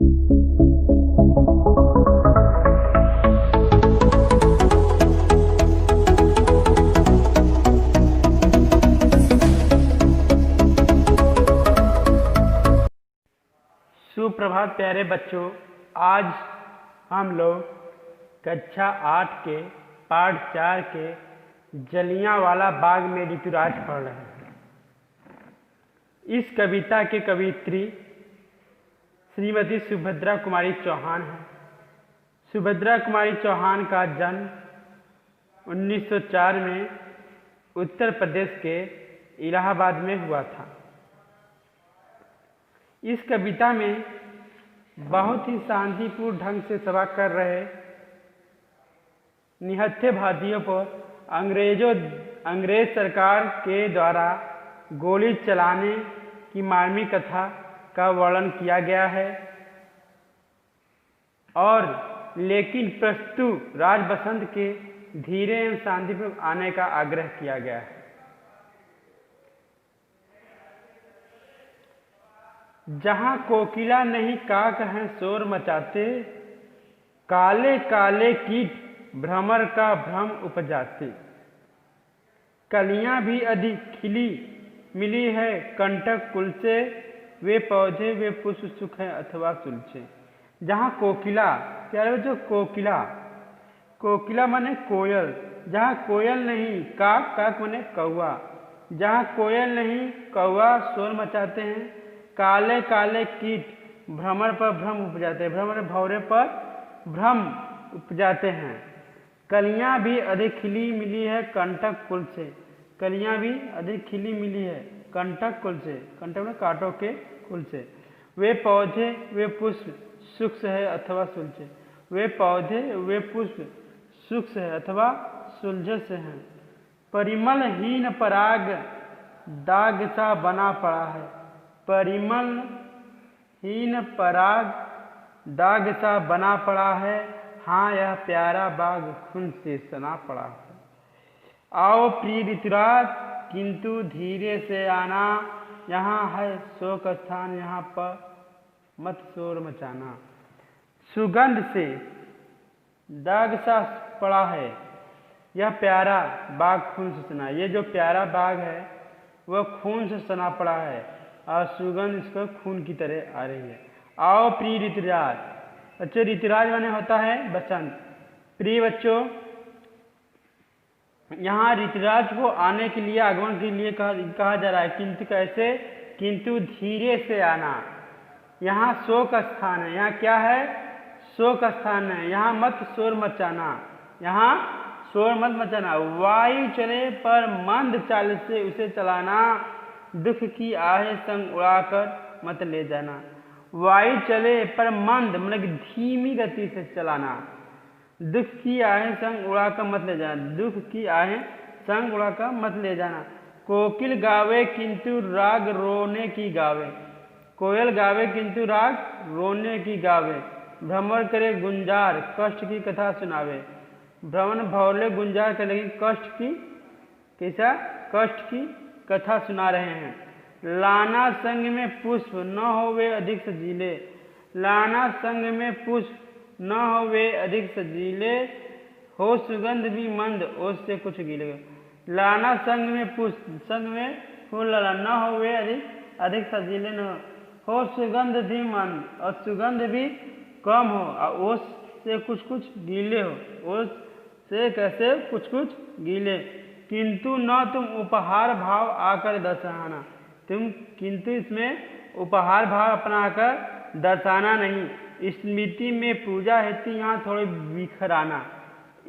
सुप्रभात प्यारे बच्चों, आज हम लोग कक्षा 8 के पाठ 4 के जलियांवाला बाग में ऋतुराज पढ़ रहे हैं। इस कविता के कवियत्री श्रीमती सुभद्रा कुमारी चौहान है। सुभद्रा कुमारी चौहान का जन्म 1904 में उत्तर प्रदेश के इलाहाबाद में हुआ था। इस कविता में बहुत ही शांतिपूर्ण ढंग से सभा कर रहे निहत्थे भारतीयों पर अंग्रेज सरकार के द्वारा गोली चलाने की मार्मिक कथा का वर्णन किया गया है और लेकिन प्रस्तुत राज बसंत के धीरे एवं शांतिपूर्वक आने का आग्रह किया गया है। जहाँ कोकिला नहीं काक हैं शोर मचाते, काले काले कीट भ्रमर का भ्रम उपजाते। कलियां भी अधिक खिली मिली है कंटक कुल से, वे पौधे वे पुष्प सुख हैं अथवा सुलझे। जहाँ कोकिला, प्यारे बच्चों, कोकिला माने कोयल। जहाँ कोयल नहीं, काक, काक माने कौवा। जहाँ कोयल नहीं, कौवा शोर मचाते हैं। काले काले कीट भ्रमर पर भ्रम उपजाते हैं, भ्रमर भौरे पर भ्रम उपजाते हैं। कलियां भी अधिक खिली मिली है कंटक कुल से, कलियां भी अधिक खिली मिली है कंटक कुल से, कंटक में कांटों के कुल से। वे पौधे वे पुष्प सुख है अथवा सुलझे, वे पौधे वे पुष्प सुख है अथवा सुलझे से हैं। परिमल हीन पराग दाग सा बना पड़ा है, परिमल हीन पराग दाग सा बना पड़ा है। हाँ, यह प्यारा बाग खून से सना पड़ा है। आओ प्रिय ऋतुराज किंतु धीरे से आना, यहाँ है शोक स्थान, यहाँ पर मत शोर मचाना। सुगंध से दाग सा पड़ा है, यह प्यारा बाग खून से सना। ये जो प्यारा बाग है वह खून से सना पड़ा है और सुगंध इसका खून की तरह आ रही है। आओ प्रिय ऋतुराज, बच्चों ऋतुराज माने होता है बसंत। प्रिय बच्चों, यहाँ ऋतुराज को आने के लिए, आगमन के लिए कहा जा रहा है, किंतु कैसे? किंतु धीरे से आना। यहाँ शोक स्थान है, यहाँ क्या है? शोक स्थान है। यहाँ मत शोर मचाना, यहाँ शोर मत मचाना। वायु चले पर मंद चाल से उसे चलाना, दुख की आहें संग उड़ाकर मत ले जाना। वायु चले पर मंद मतलब धीमी गति से चलाना, दुख की आहें संग उड़ाकर मत ले जाना, दुख की आहें संग उड़ाकर मत ले जाना। कोकिल गावे किंतु राग रोने की गावे, कोयल गावे किंतु राग रोने की गावे। भ्रमर करे गुंजार कष्ट की कथा सुनावे, भ्रमण भौले गुंजार करे लेकिन कष्ट की, कैसा? कष्ट की कथा सुना रहे हैं। लाना संग में पुष्प न होवे अधिक सजीले, लाना संग में पुष्प न होवे अधिक सजीले, हो सुगंध भी मंद ओस से कुछ गीले। लाना संग में पुष्प, संग में फूल लाना, न होवे अधिक सजीले, न हो सुगंध भी मंद और सुगंध भी कम हो और ओस से कुछ कुछ गीले हो, ओस से कैसे कुछ कुछ गीले। किंतु न तुम उपहार भाव आकर दर्शाना, तुम किंतु इसमें उपहार भाव अपनाकर दर्शाना नहीं। स्मृति में पूजा हेतु यहाँ थोड़े बिखराना,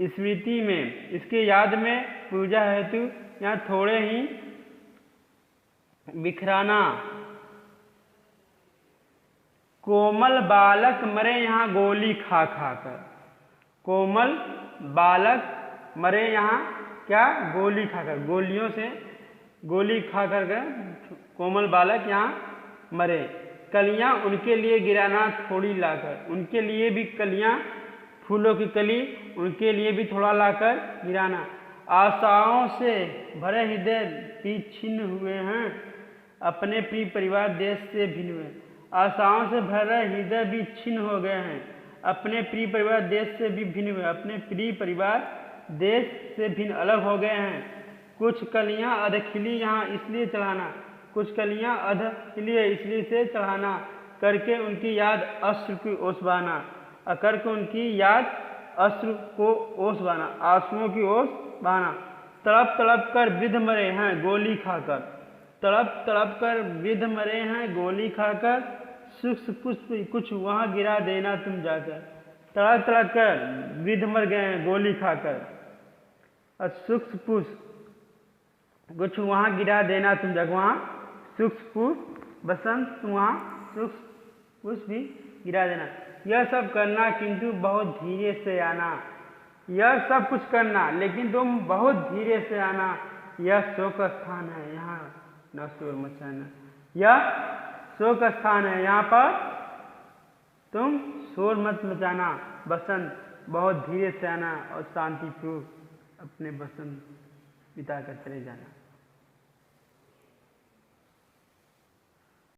स्मृति में इसके याद में पूजा हेतु यहाँ थोड़े ही बिखराना। कोमल बालक मरे यहाँ गोली खा खा कर, कोमल बालक मरे यहाँ क्या? गोली खाकर, गोलियों से गोली खा कर के कोमल बालक यहाँ मरे। कलियां उनके लिए गिराना थोड़ी लाकर, उनके लिए भी कलियां, फूलों की कली उनके लिए भी थोड़ा लाकर गिराना। आशाओं से भरे हृदय भी छिन्न हुए हैं, अपने प्रिय परिवार देश से भिन्न हुए। आशाओं से भरे हृदय भी छिन्न हो गए हैं, अपने प्रिय परिवार देश से भी भिन्न हुए, अपने प्रिय परिवार देश से भिन्न अलग हो गए हैं। कुछ कलियां अध खिली यहाँ इसलिए चढ़ाना, कुछ कलियां अध खिली है इसलिए से चढ़ाना, करके उनकी याद अश्रु की ओस बहाना, करके उनकी याद अश्रु को ओस बहाना, आंसुओं की ओस बहाना। तड़प तड़प कर वृद्ध मरे हैं गोली खाकर, तड़प तड़प कर वृद्ध मरे हैं गोली खाकर, सूक्ष्म पुष्प कुछ वहाँ गिरा देना तुम जाकर। तड़प तड़प कर वृद्ध मर गए हैं गोली खाकर, और सूक्ष्म पुष्प कुछ वहाँ गिरा देना तुम जाकर। वहाँ सूक्ष्म पुष्प बसंत वहाँ सूक्ष्म पुष्प भी गिरा देना। यह सब करना किंतु बहुत धीरे से आना, यह सब कुछ करना लेकिन तुम बहुत धीरे से आना। यह शोक स्थान है यहाँ न शोर मचाना, यह शोक स्थान है यहाँ पर तुम शोर मत मचाना। बसंत बहुत धीरे से आना और शांतिपूर्वक अपने बसंत बिता कर चले जाना।